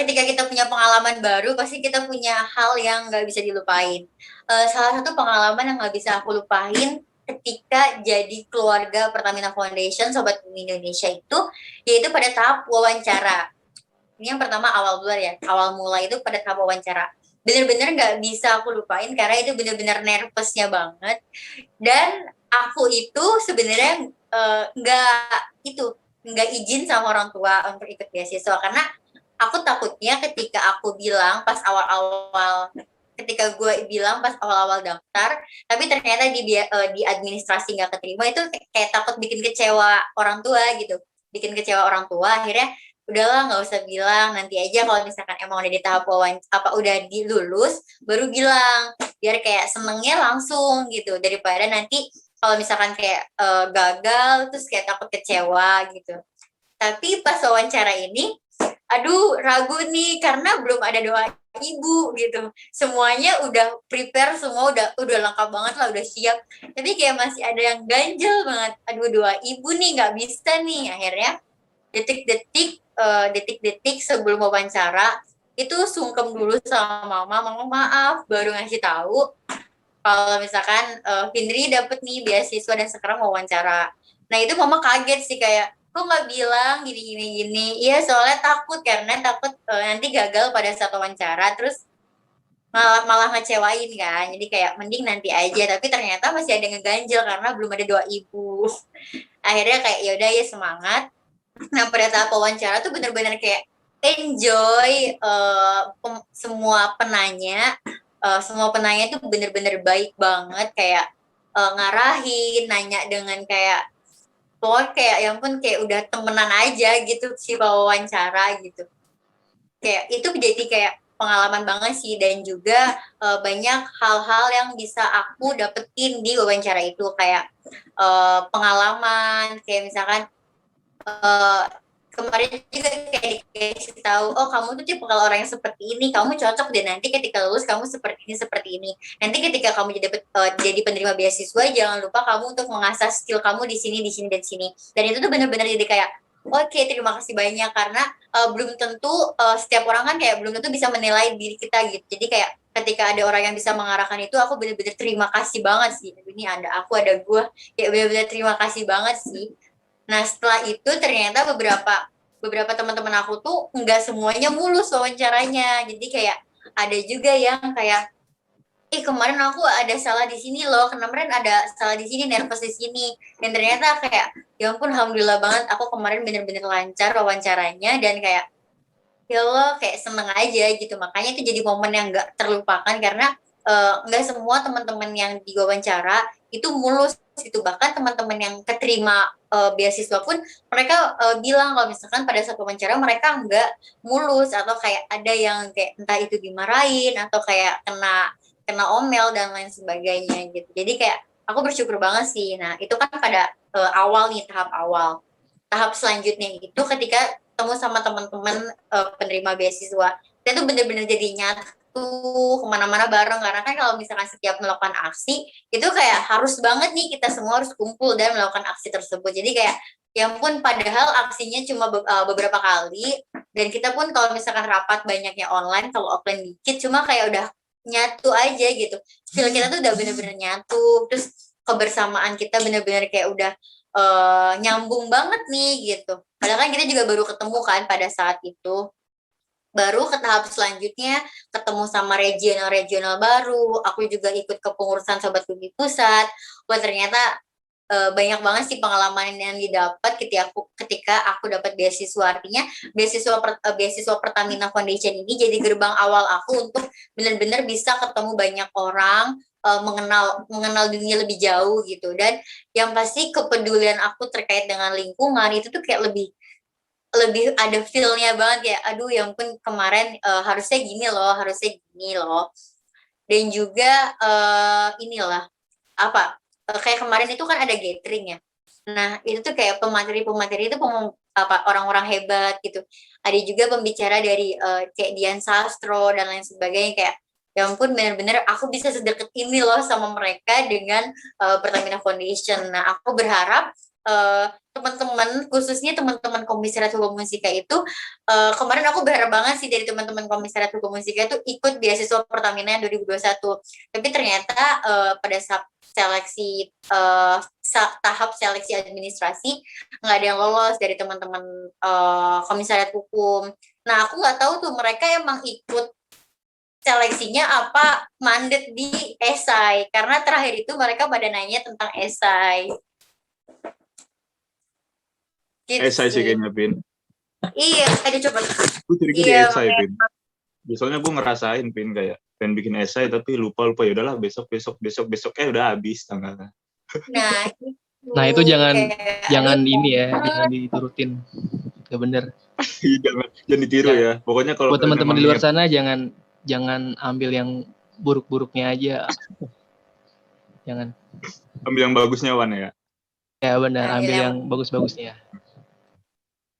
ketika kita punya pengalaman baru, pasti kita punya hal yang nggak bisa dilupain. Salah satu pengalaman yang nggak bisa aku lupain ketika jadi keluarga Pertamina Foundation Sobat Bumi Indonesia itu, yaitu pada tahap wawancara. Ini yang pertama awal mulai itu pada tahap wawancara. Bener-bener nggak bisa aku lupain karena itu bener-bener nervousnya banget. Dan aku itu sebenarnya nggak izin sama orang tua untuk ikut beasiswa, karena aku takutnya ketika gue bilang pas awal-awal daftar, tapi ternyata di administrasi nggak keterima, itu kayak takut bikin kecewa orang tua gitu. Akhirnya udahlah nggak usah bilang, nanti aja kalau misalkan emang udah di tahap udah dilulus baru bilang, biar kayak senengnya langsung gitu, daripada nanti kalau misalkan kayak gagal terus kayak takut kecewa gitu. Tapi pas wawancara ini, aduh ragu nih karena belum ada doa ibu gitu. Semuanya udah prepare, semua udah lengkap banget lah, udah siap. Tapi kayak masih ada yang ganjel banget. Aduh, doa ibu nih nggak bisa nih. Akhirnya detik-detik sebelum wawancara itu sungkem dulu sama mama maaf, baru ngasih tahu kalau misalkan Findri dapet nih beasiswa dan sekarang wawancara. Nah itu mama kaget sih, kayak kok nggak bilang gini. Iya, soalnya takut nanti gagal pada saat wawancara, terus malah ngecewain kan. Jadi kayak mending nanti aja, tapi ternyata masih ada ngeganjel karena belum ada doa ibu. Akhirnya kayak ya udah ya, semangat. Nah pada tahap wawancara tuh bener-bener kayak enjoy. Semua penanya tuh bener-bener baik banget, kayak ngarahin, nanya dengan kayak pokoknya kayak yang pun kayak udah temenan aja gitu si wawancara gitu. Kayak itu jadi kayak pengalaman banget sih, dan juga banyak hal-hal yang bisa aku dapetin di wawancara itu, kayak pengalaman kayak misalkan eh, kemarin juga kayak dikasih tahu, oh kamu tuh tipe kalau orang yang seperti ini, kamu cocok deh nanti ketika lulus kamu seperti ini. Nanti ketika kamu jadi penerima beasiswa, jangan lupa kamu untuk mengasah skill kamu di sini, di sini, dan sini. Dan itu tuh benar-benar jadi kayak, oke, terima kasih banyak, karena belum tentu setiap orang kan kayak belum tentu bisa menilai diri kita gitu. Jadi kayak ketika ada orang yang bisa mengarahkan itu, aku benar-benar terima kasih banget sih. Ini ada aku, ada gue, kayak benar-benar terima kasih banget sih. Nah setelah itu ternyata beberapa teman-teman aku tuh nggak semuanya mulus wawancaranya. Jadi kayak ada juga yang kayak, kemarin aku ada salah di sini loh, kemarin ada salah di sini, nervous di sini. Dan ternyata kayak, ya ampun alhamdulillah banget, aku kemarin bener-bener lancar wawancaranya, dan kayak ya Allah kayak seneng aja gitu. Makanya itu jadi momen yang nggak terlupakan, karena nggak semua teman-teman yang diwawancara itu mulus itu. Bahkan teman-teman yang keterima beasiswa pun mereka bilang kalau misalkan pada saat wawancara mereka nggak mulus, atau kayak ada yang kayak entah itu dimarahin atau kayak kena omel dan lain sebagainya gitu. Jadi kayak aku bersyukur banget sih. Nah itu kan pada awal nih, tahap awal. Tahap selanjutnya itu ketika ketemu sama teman-teman penerima beasiswa, kita tuh bener-bener jadi nyatu kemana-mana bareng. Karena kan kalau misalkan setiap melakukan aksi itu kayak harus banget nih kita semua harus kumpul dan melakukan aksi tersebut. Jadi kayak ya pun padahal aksinya cuma beberapa kali, dan kita pun kalau misalkan rapat banyaknya online, kalau offline dikit, cuma kayak udah nyatu aja gitu. Feel kita tuh udah bener-bener nyatu, terus kebersamaan kita bener-bener kayak udah nyambung banget nih gitu. Padahal kan kita juga baru ketemu kan pada saat itu. Baru ke tahap selanjutnya ketemu sama regional-regional baru. Aku juga ikut kepengurusan Sobat Kubi Pusat. Wah ternyata banyak banget sih pengalaman yang didapat ketika aku dapat beasiswa. Artinya beasiswa Pertamina Foundation ini jadi gerbang awal aku untuk benar-benar bisa ketemu banyak orang, mengenal dunia lebih jauh gitu. Dan yang pasti kepedulian aku terkait dengan lingkungan itu tuh kayak lebih ada feel-nya banget ya. Aduh ya ampun, kemarin harusnya gini loh, harusnya gini loh. Dan juga inilah apa, kayak kemarin itu kan ada gathering ya. Nah itu tuh kayak pemateri itu orang-orang hebat gitu. Ada juga pembicara dari kayak Dian Sastro dan lain sebagainya. Kayak ya ampun, bener-bener aku bisa sedekat ini loh sama mereka dengan Pertamina Foundation. Nah aku berharap teman-teman, khususnya teman-teman Komisariat Hukum Musika itu, kemarin aku berharap banget sih dari teman-teman Komisariat Hukum Musika itu ikut beasiswa Pertamina yang 2021. Tapi ternyata pada saat seleksi tahap seleksi administrasi nggak ada yang lolos dari teman-teman Komisariat Hukum. Nah aku nggak tahu tuh mereka emang ikut seleksinya apa mandat di esai, karena terakhir itu mereka pada nanya tentang esai. Gitu Esai sih kayaknya, Pin. Iya, ada coba. Gue curiga di Iya, esai, Pin. Biasanya gue ngerasain, Pin, kayak pengen bikin esai tapi lupa ya udahlah besok udah habis tanggalnya. Nah itu jangan ada ini ya, jangan diturutin, nggak bener. Jangan ditiru ya. Pokoknya kalau buat teman-teman di luar sana jangan ambil yang buruk-buruknya aja, jangan ambil yang bagusnya, Wan, ya. Ya benar, ambil yang bagus-bagusnya.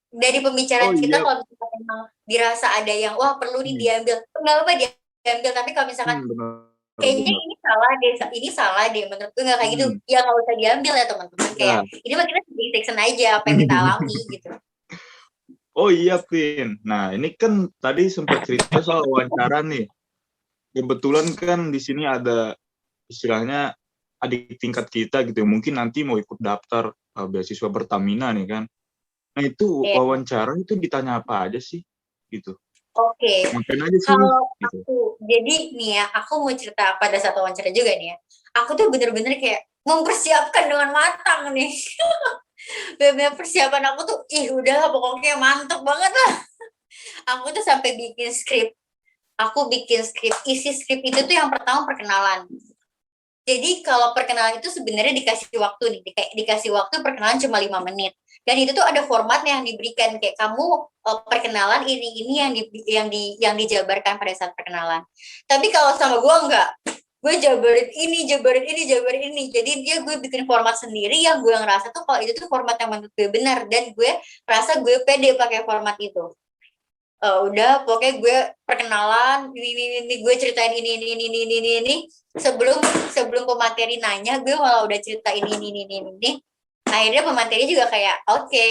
Dari pembicaraan kita, kalau misalkan emang dirasa ada yang wah perlu nih diambil, nggak apa diambil. Tapi kalau misalkan kayaknya ini salah deh menurut gue, nggak kayak gitu, ya nggak usah diambil ya teman-teman. Kayak ini mah kita section aja apa yang kita alami gitu. Oh iya, Pin. Nah ini kan tadi sempat cerita soal wawancara nih. Kebetulan kan di sini ada istilahnya adik tingkat kita gitu, mungkin nanti mau ikut daftar beasiswa Pertamina nih kan. Nah itu wawancara itu ditanya apa aja sih gitu? Oke. Mungkin aja sih. Kalau aku, jadi nih ya, aku mau cerita pada saat wawancara juga nih ya. Aku tuh bener-bener kayak mempersiapkan dengan matang nih. Bener-bener persiapan aku tuh, udah pokoknya mantep banget lah. Aku tuh sampai bikin skrip. Isi skrip itu tuh yang pertama perkenalan. Jadi kalau perkenalan itu sebenarnya dikasih waktu nih, dikasih waktu perkenalan cuma 5 menit. Dan itu tuh ada formatnya yang diberikan, kayak kamu perkenalan ini yang dijabarkan pada saat perkenalan. Tapi kalau sama gue enggak, gue jabarin ini. Jadi gue bikin format sendiri yang gue ngerasa tuh kalau itu tuh format yang menurut gue benar, dan gue rasa gue pede pakai format itu. Udah pokoknya gue perkenalan ini gue ceritain ini sebelum pemateri nanya, gue malah udah cerita ini. Akhirnya pemateri juga kayak oke,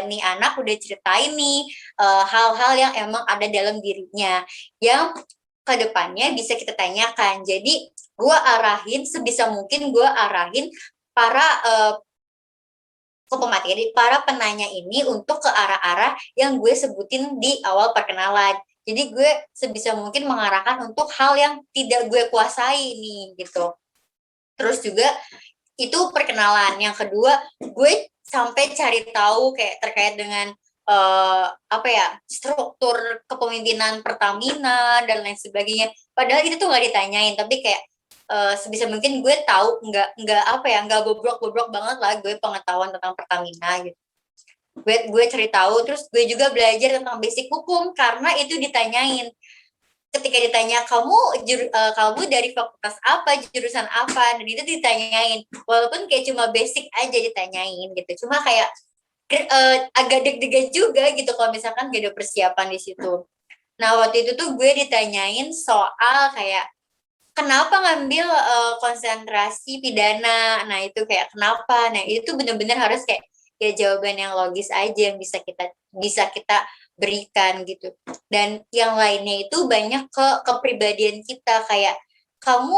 nih anak udah ceritain nih hal-hal yang emang ada dalam dirinya yang kedepannya bisa kita tanyakan. Jadi gue arahin sebisa mungkin, gue arahin para pemateri, para penanya ini untuk ke arah-arah yang gue sebutin di awal perkenalan. Jadi gue sebisa mungkin mengarahkan untuk hal yang tidak gue kuasai nih gitu. Terus juga itu perkenalan. Yang kedua, gue sampai cari tahu kayak terkait dengan struktur kepemimpinan Pertamina dan lain sebagainya. Padahal itu tuh nggak ditanyain, tapi kayak sebisa mungkin gue tahu nggak bobrok banget lah gue pengetahuan tentang Pertamina gitu. Gue cari tahu, terus gue juga belajar tentang basic hukum karena itu ditanyain. Ketika ditanya kamu dari fakultas apa, jurusan apa, dan itu ditanyain, walaupun kayak cuma basic aja ditanyain gitu. Cuma kayak agak deg-degan juga gitu kalau misalkan gak ada persiapan di situ. Nah waktu itu tuh gue ditanyain soal kayak kenapa ngambil konsentrasi pidana. Nah itu kayak kenapa. Nah itu benar-benar harus kayak ya jawaban yang logis aja yang bisa kita berikan gitu. Dan yang lainnya itu banyak ke kepribadian kita, kayak kamu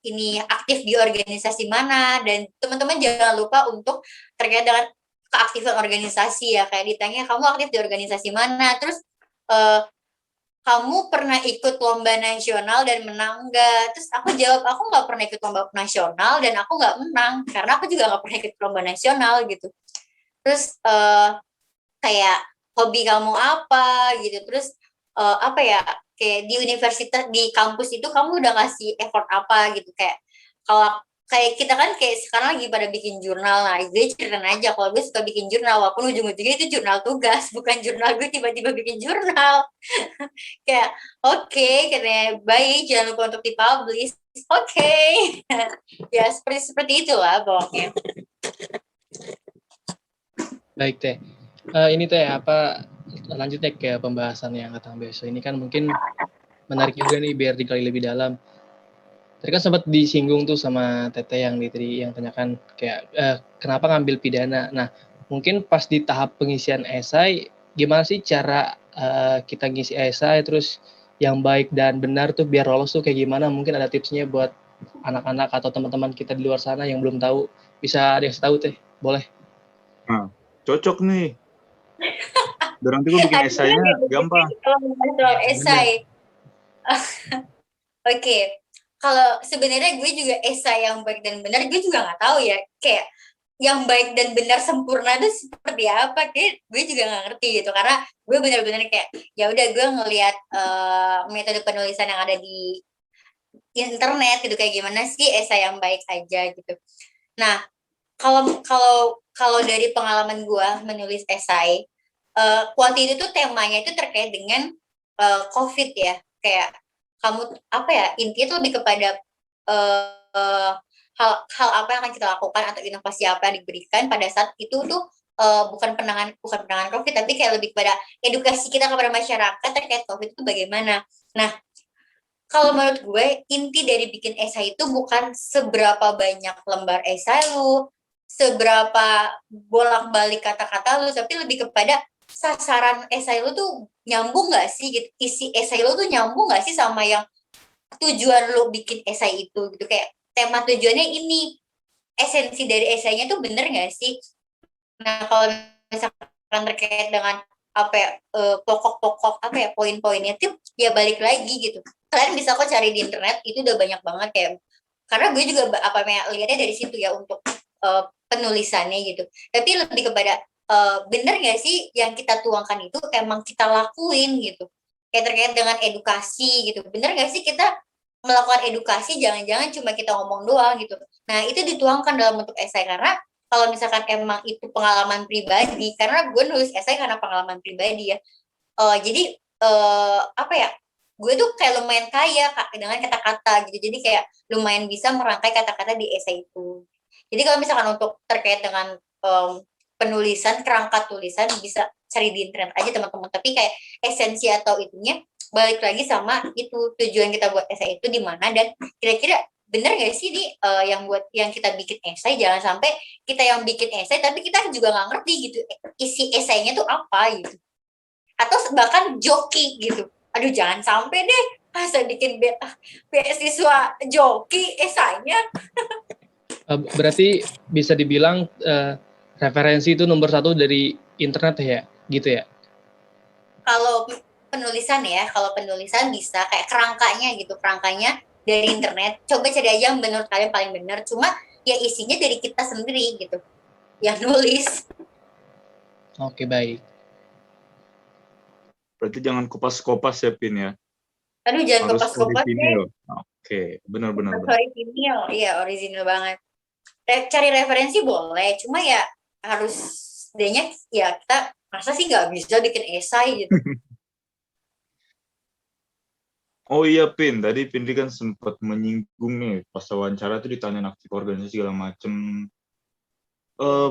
ini aktif di organisasi mana, dan teman-teman jangan lupa untuk terkait dengan keaktifan organisasi ya, kayak ditanya kamu aktif di organisasi mana, terus kamu pernah ikut lomba nasional dan menang nggak? Terus aku jawab, aku nggak pernah ikut lomba nasional dan aku nggak menang, karena aku juga nggak pernah ikut lomba nasional gitu. Terus kayak hobi kamu apa gitu, terus kayak di universitas, di kampus itu kamu udah ngasih effort apa gitu, kayak kalau kayak kita kan kayak sekarang lagi pada bikin jurnal. Nah gue ceritain aja kalau gue suka bikin jurnal, walaupun ujung-ujungnya itu jurnal tugas, bukan jurnal gue tiba-tiba bikin jurnal. Kayak katanya baik, jangan lupa untuk dipublish. Ya seperti itulah pokoknya. Baik Teh. Ini Teh lanjutnya ke pembahasan yang tentang besok ini kan mungkin menarik juga nih biar digali lebih dalam. Tadi kan sempat disinggung tuh sama Teteh yang tanyakan kayak kenapa ngambil pidana. Nah, mungkin pas di tahap pengisian esai, gimana sih cara kita ngisi esai, terus yang baik dan benar tuh biar lolos tuh kayak gimana? Mungkin ada tipsnya buat anak-anak atau teman-teman kita di luar sana yang belum tahu. Bisa ada yang tahu Teh? Boleh. Nah, cocok nih. Dan nanti gue bikin esainya gampang. Kalau esai. Oke. Kalau sebenarnya gue juga esai yang baik dan benar, gue juga nggak tahu ya, kayak yang baik dan benar sempurna itu seperti apa, kayak gue juga nggak ngerti gitu, karena gue benar-benar kayak ya udah gue ngelihat metode penulisan yang ada di internet gitu, kayak gimana sih esai yang baik aja gitu. Nah kalau dari pengalaman gue menulis esai, waktu itu tuh temanya itu terkait dengan COVID ya, kayak kamu intinya tuh lebih kepada hal apa yang akan kita lakukan atau inovasi apa yang diberikan pada saat itu tuh bukan penanganan COVID, tapi kayak lebih kepada edukasi kita kepada masyarakat terkait COVID itu bagaimana. Nah kalau menurut gue inti dari bikin esai itu bukan seberapa banyak lembar esai lu, seberapa bolak-balik kata-kata lu, tapi lebih kepada sasaran esai lu tuh nyambung nggak sih gitu, isi esai lu tuh nyambung nggak sih sama yang tujuan lu bikin esai itu gitu, kayak tema tujuannya ini, esensi dari esainya tuh bener nggak sih. Nah kalau misalkan terkait dengan pokok-pokok poin-poinnya tuh ya balik lagi gitu, kalian bisa kok cari di internet, itu udah banyak banget kayak, karena gue juga lihatnya dari situ ya untuk penulisannya gitu. Tapi lebih kepada bener nggak sih yang kita tuangkan itu emang kita lakuin gitu, kayak terkait dengan edukasi gitu, bener nggak sih kita melakukan edukasi, jangan-jangan cuma kita ngomong doang gitu. Nah, itu dituangkan dalam bentuk esai, karena kalau misalkan emang itu pengalaman pribadi, karena gue nulis esai karena pengalaman pribadi ya. Jadi apa ya? Gue tuh kayak lumayan kaya dengan kata-kata gitu. Jadi kayak lumayan bisa merangkai kata-kata di esai itu. Jadi kalau misalkan untuk terkait dengan penulisan, kerangka tulisan bisa cari di internet aja teman-teman. Tapi kayak esensi atau itunya balik lagi sama itu tujuan kita buat esai itu di mana, dan kira-kira bener nggak sih nih yang kita bikin esai, jangan sampai kita yang bikin esai tapi kita juga nggak ngerti gitu isi esainya tuh apa gitu, atau bahkan joki gitu. Aduh, jangan sampai deh masa bikin beasiswa joki esainya. Berarti bisa dibilang referensi itu nomor 1 dari internet ya, gitu ya? Kalau penulisan bisa kayak kerangkanya gitu, kerangkanya dari internet. Coba cari aja yang menurut kalian paling benar. Cuma ya isinya dari kita sendiri gitu, yang nulis. Oke, baik. Berarti jangan kopas-kopas ya, Pin ya. Aduh, jangan Harus kopas-kopas deh. orisinil. Oke, benar-benar. Orisinil, iya orisinil banget. Cari referensi boleh, cuma ya harus setidaknya ya kita masa sih nggak bisa bikin esai gitu. Oh iya, Pin. Tadi Pin kan sempat menyinggung nih pas wawancara tuh ditanya aktif organisasi segala macem.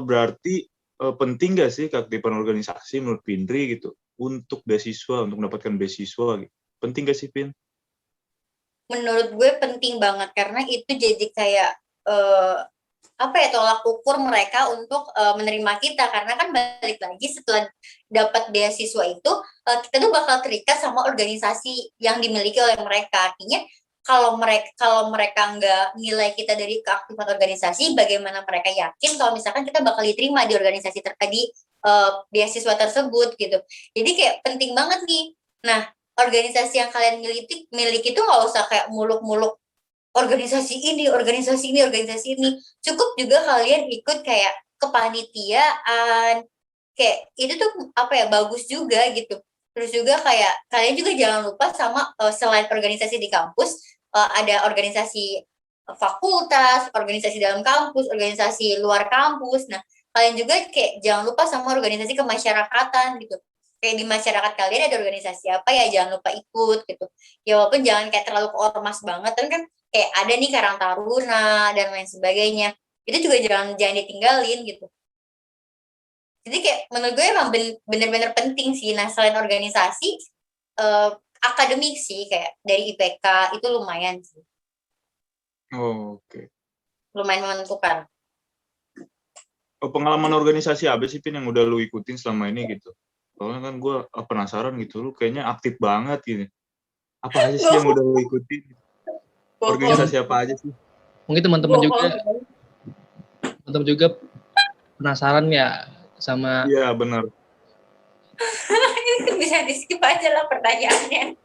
Berarti penting nggak sih keaktifan organisasi menurut Pindri gitu untuk beasiswa, untuk mendapatkan beasiswa gitu? Penting nggak sih, Pin? Menurut gue penting banget karena itu jadi kayak apa ya, tolak ukur mereka untuk menerima kita, karena kan balik lagi setelah dapat beasiswa itu kita tuh bakal terikat sama organisasi yang dimiliki oleh mereka. Artinya kalau mereka nggak nilai kita dari keaktifan organisasi, bagaimana mereka yakin kalau misalkan kita bakal diterima di organisasi di beasiswa tersebut gitu. Jadi kayak penting banget nih. Nah, organisasi yang kalian miliki itu nggak usah kayak muluk-muluk organisasi ini, organisasi ini, organisasi ini. Cukup juga kalian ikut kayak kepanitiaan, kayak itu tuh apa ya, bagus juga gitu. Terus juga kayak kalian juga jangan lupa sama selain organisasi di kampus, ada organisasi fakultas, organisasi dalam kampus, organisasi luar kampus. Nah, kalian juga kayak jangan lupa sama organisasi kemasyarakatan gitu. Kayak di masyarakat kalian ada organisasi apa ya, jangan lupa ikut gitu. Ya walaupun jangan kayak terlalu ormas banget, kan kayak ada nih Karang Taruna dan lain sebagainya, itu juga jangan ditinggalin gitu. Jadi kayak menurut gue emang bener-bener penting sih. Nah, selain organisasi, akademik sih kayak dari IPK itu lumayan sih, Oh, oke. lumayan menentukan. Pengalaman organisasi apa sih, Pin, yang udah lu ikutin selama ini gitu? Soalnya kan gue penasaran gitu, lu kayaknya aktif banget gitu. Apa aja sih yang udah lu ikutin? Organisasi apa aja sih? Mungkin teman-teman juga penasaran ya sama. Iya, benar. Ini bisa di skip aja lah pertanyaannya.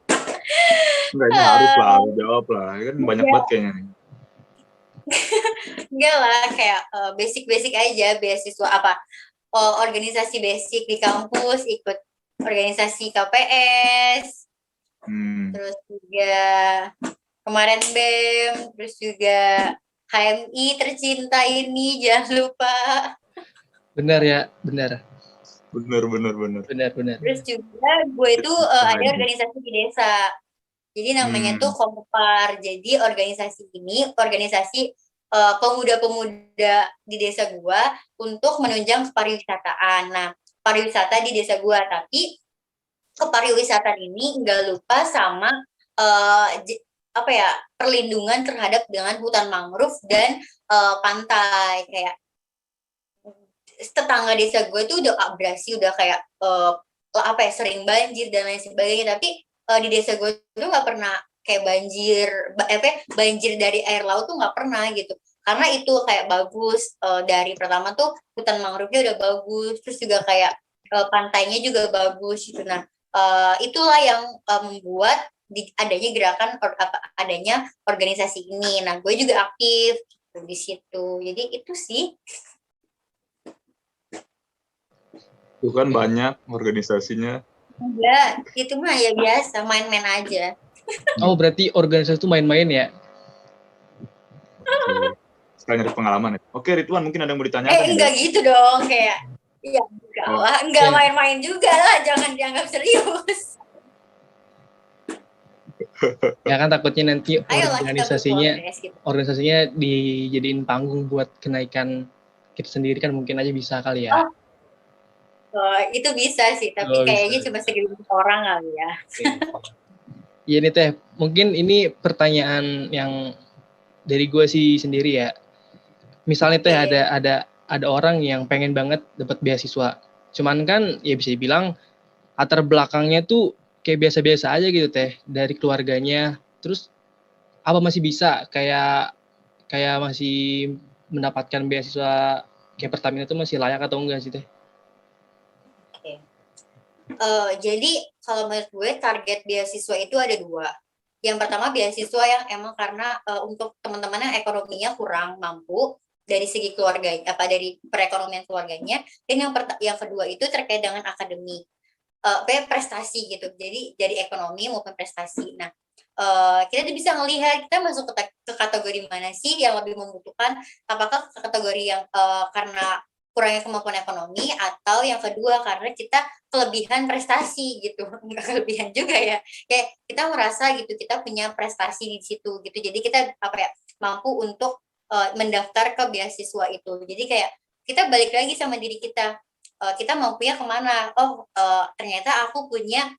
Enggak, ini harus lah, jawab lah. Kan banyak banget kayaknya nih. Enggak lah, kayak basic-basic aja, beasiswa apa, organisasi basic di kampus, ikut organisasi KPS, terus juga kemarin BEM, terus juga HMI tercinta ini, jangan lupa. Benar ya, benar. Benar. Terus juga gue itu ada organisasi di desa. Jadi namanya tuh Kompar. Jadi organisasi ini organisasi pemuda-pemuda di desa gue untuk menunjang pariwisataan. Nah, pariwisata di desa gue, tapi kepariwisataan ini nggak lupa sama apa ya, perlindungan terhadap dengan hutan mangrove dan pantai. Kayak tetangga desa gue tuh udah abrasi, udah kayak apa ya, sering banjir dan lain sebagainya, tapi di desa gue tuh nggak pernah kayak banjir dari air laut tuh nggak pernah gitu, karena itu kayak bagus, dari pertama tuh hutan mangrove-nya udah bagus, terus juga kayak pantainya juga bagus gitu. Nah, itulah yang membuat adanya gerakan adanya organisasi ini. Nah, gue juga aktif di situ, jadi itu sih. Itu kan banyak organisasinya. Enggak, itu mah ya biasa, main-main aja. Oh, berarti organisasi itu main-main ya? Sekali nyari pengalaman ya. Oke, Ridwan, mungkin ada yang mau ditanyakan Enggak ya? gitu dong, kayak iya enggak Oh, lah, enggak iya. main-main juga lah, jangan dianggap serius. Ya kan takutnya nanti Ayolah kita berprogres gitu. organisasinya dijadiin panggung buat kenaikan kita sendiri kan mungkin aja bisa kali ya. Itu bisa sih, tapi Oh, kayaknya bisa. cuma segelintir orang kali ya. Iya nih Teh, mungkin ini pertanyaan yang dari gue sih sendiri ya. Misalnya Teh Oke. ada orang yang pengen banget dapat beasiswa. Cuman kan ya bisa dibilang latar belakangnya tuh kayak biasa-biasa aja gitu Teh, dari keluarganya. Terus apa masih bisa kayak masih mendapatkan beasiswa kayak Pertamina itu masih layak atau enggak sih Teh? Oke. Jadi kalau menurut gue target beasiswa itu ada dua. Yang pertama beasiswa yang emang karena untuk teman-teman yang ekonominya kurang mampu dari segi keluarga dari perekonomian keluarganya, dan yang kedua itu terkait dengan akademik, prestasi gitu. Jadi dari ekonomi maupun prestasi. Nah, kita bisa melihat kita masuk ke kategori mana sih yang lebih membutuhkan, apakah kategori yang karena kurangnya kemampuan ekonomi, atau yang kedua karena kita kelebihan prestasi gitu. Enggak kelebihan juga ya, kayak kita merasa gitu kita punya prestasi di situ gitu, jadi kita mampu untuk mendaftar ke beasiswa itu. Jadi kayak kita balik lagi sama diri kita mampunya kemana. Ternyata aku punya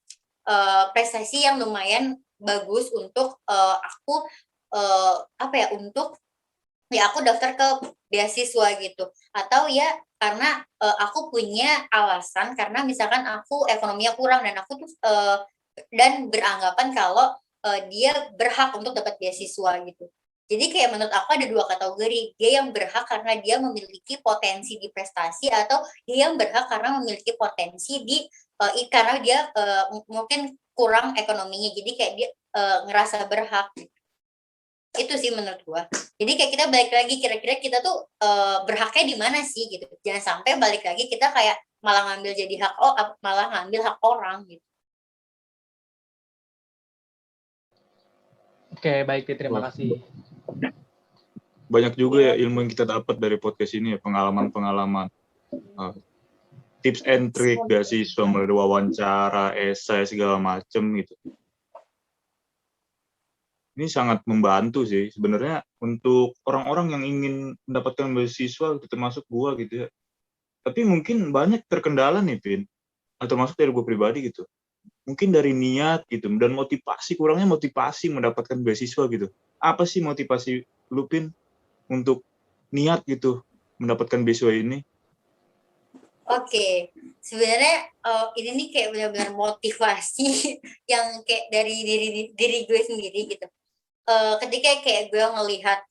prestasi yang lumayan bagus untuk aku untuk ya aku daftar ke beasiswa gitu, atau ya karena aku punya alasan karena misalkan aku ekonominya kurang dan aku tuh dan beranggapan kalau dia berhak untuk dapat beasiswa gitu. Jadi kayak menurut aku ada dua kategori, dia yang berhak karena dia memiliki potensi di prestasi, atau dia yang berhak karena memiliki potensi di karena dia mungkin kurang ekonominya, jadi kayak dia ngerasa berhak. Itu sih menurut gua. Jadi kayak kita balik lagi, kira-kira kita tuh berhaknya di mana sih gitu. Jangan sampai balik lagi kita kayak malah ngambil jadi malah ngambil hak orang gitu. Oke, baik Teh, terima kasih. Banyak juga ya ilmu yang kita dapat dari podcast ini ya, pengalaman-pengalaman. Tips and trick beasiswa, mulai dari wawancara, esai, segala macem gitu. Ini sangat membantu sih sebenarnya untuk orang-orang yang ingin mendapatkan beasiswa, termasuk gua gitu ya. Tapi mungkin banyak terkendala nih, Pin. Atau termasuk dari gua pribadi gitu. Mungkin dari niat gitu, dan motivasi, kurangnya motivasi mendapatkan beasiswa gitu. Apa sih motivasi lu, Pin, untuk niat gitu mendapatkan beasiswa ini? Oke, sebenarnya ini nih kayak benar-benar motivasi yang kayak dari diri gue sendiri gitu. Ketika kayak gue ngelihat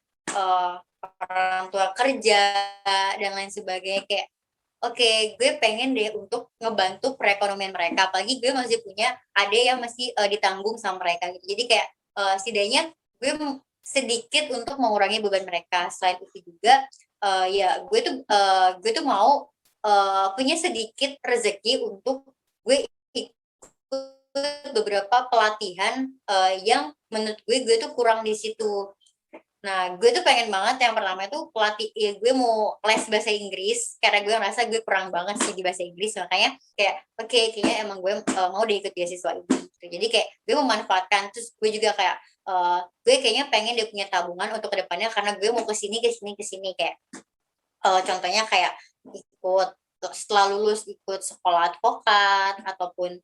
orang tua kerja dan lain sebagainya, kayak oke, gue pengen deh untuk ngebantu perekonomian mereka, apalagi gue masih punya adik yang masih ditanggung sama mereka gitu. Jadi kayak setidaknya gue sedikit untuk mengurangi beban mereka. Selain itu juga ya gue tuh mau punya sedikit rezeki untuk gue ikut beberapa pelatihan yang menurut gue tuh kurang di situ. Nah, gue tuh pengen banget yang pertama itu gue mau les bahasa Inggris, karena gue ngerasa gue kurang banget sih di bahasa Inggris, makanya kayak kayaknya emang gue mau deh ikut beasiswa ini gitu. Jadi kayak gue memanfaatkan, terus gue juga kayak gue kayaknya pengen dia punya tabungan untuk kedepannya, karena gue mau kesini kayak contohnya kayak ikut setelah lulus ikut sekolah advokat, ataupun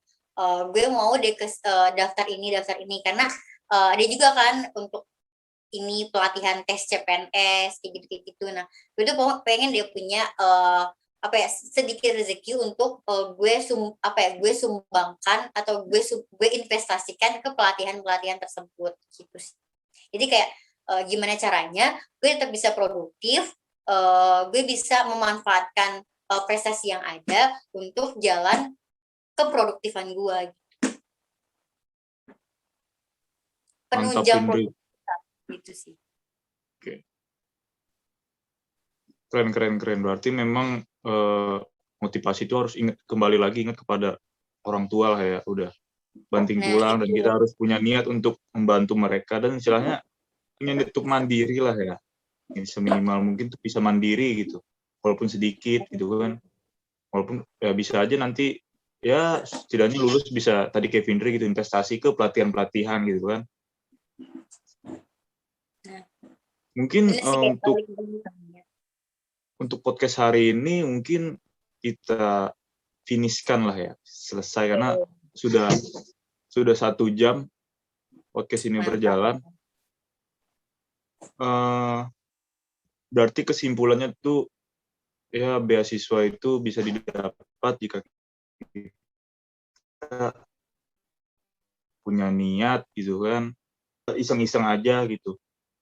gue mau deh daftar ini karena ada juga kan untuk ini pelatihan tes CPNS kayak gitu. Nah, gue tuh pengen dia punya sedikit rezeki untuk gue sumbangkan, atau gue investasikan ke pelatihan tersebut gitu sih. Jadi kayak gimana caranya gue tetap bisa produktif, gue bisa memanfaatkan prestasi yang ada untuk jalan keproduktifan gue. Penunjang produktivitas gitu sih. Oke. Keren. Berarti memang motivasi itu harus kembali lagi ingat kepada orang tua lah ya. Udah banting tulang, dan kita harus punya niat untuk membantu mereka, dan istilahnya punya niat untuk mandiri lah ya, seminimal mungkin tuh bisa mandiri gitu, walaupun sedikit gitu kan, walaupun ya bisa aja nanti ya setidaknya lulus bisa tadi kayak Vindri gitu, investasi ke pelatihan gitu kan. Mungkin untuk podcast hari ini mungkin kita finishkan lah ya, selesai, karena sudah 1 jam podcast ini berjalan. Berarti kesimpulannya tuh ya beasiswa itu bisa didapat jika kita punya niat gitu kan, iseng-iseng aja gitu.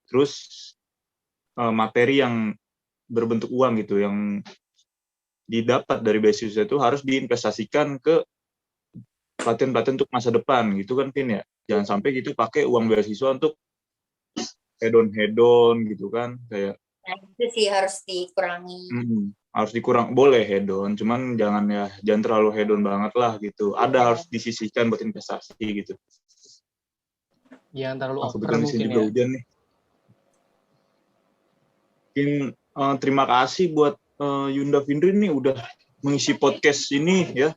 Terus materi yang berbentuk uang gitu yang didapat dari beasiswa itu harus diinvestasikan ke pelatihan-pelatihan untuk masa depan gitu kan, Vin ya. Jangan sampai gitu pakai uang beasiswa untuk hedon gitu kan, kayak itu sih harus dikurangi. Harus dikurang, boleh hedon, cuman jangan terlalu hedon banget lah gitu. Ada harus disisihkan buat investasi gitu. Jangan terlalu over kebetulan di sini mungkin juga ya. hujan nih. Mungkin terima kasih buat Yunda Vindri nih udah mengisi podcast ini ya.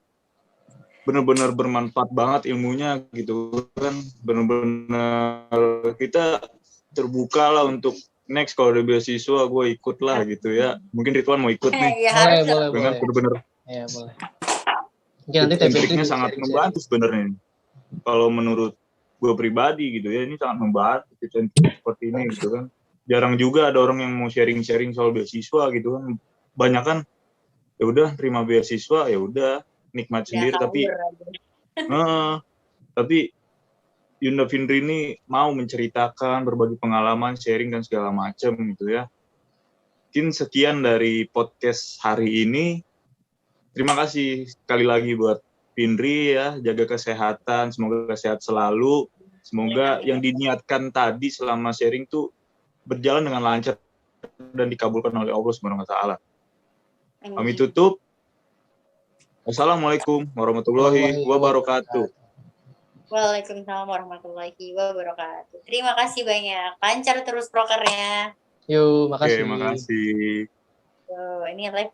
Benar-benar bermanfaat banget ilmunya gitu kan. Benar-benar kita terbuka lah untuk next kalau ada beasiswa gue ikut lah gitu ya. Mungkin Ridwan mau ikut nih. Ya, boleh. Benar-benar. Ya, boleh. Mungkin nanti triknya sangat membantu sebenarnya. Kalau menurut gue pribadi gitu ya, ini sangat membantu seperti ini gitu kan. Jarang juga ada orang yang mau sharing-sharing soal beasiswa gitu kan. Banyak kan ya udah terima beasiswa ya udah nikmat sendiri, tapi Yunda Vindri ini mau menceritakan, berbagi pengalaman, sharing dan segala macam gitu ya. Mungkin sekian dari podcast hari ini. Terima kasih sekali lagi buat Vindri ya, jaga kesehatan, semoga sehat selalu. Semoga yang diniatkan tadi selama sharing tuh berjalan dengan lancar dan dikabulkan oleh Allah Subhanahu wa taala. Kami tutup. Wassalamualaikum warahmatullahi wabarakatuh. Waalaikumsalam warahmatullahi wabarakatuh. Terima kasih banyak. Lancar terus prokernya. Yuk, makasih. Oke, makasih. Ini live